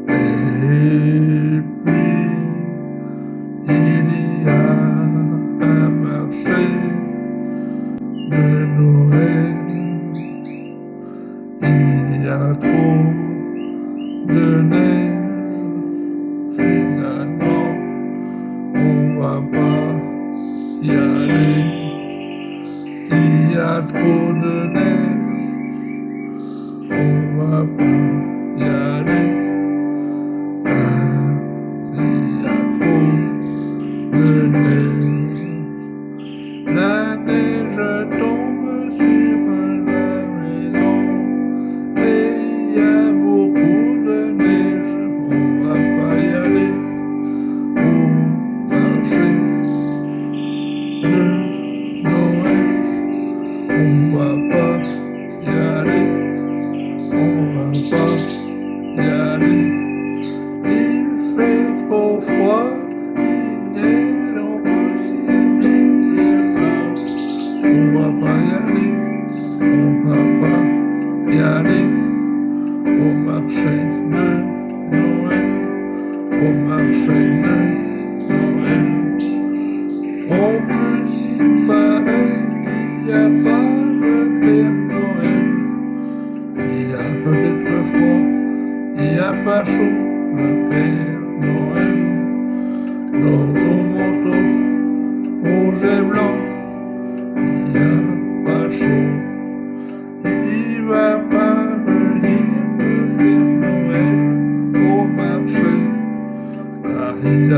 Et puis, il y a un marché de Noël. Il y a trop de neige, finalement, on va pas y aller. Il y a trop de neige, on va pas y aller. Il y a trop de neige. La neige tombe sur la maison et il y a beaucoup de neige. On va pas y aller au marché de Noël. On va pas y aller. On va pas y aller. Il fait trop froid, il neige en ciel hiver. On va pas y aller, on va pas y aller au marché de Noël, au marché de Noël. En plus il paraît qu'il n'y a pas le Père Noël. Il y a peut-être froid, il n'y a pas chaud, le Père Noël. Dans son manteau rouge et blanc, il n'y a pas chaud. Il va pas venir le Père Noël au marché, car il a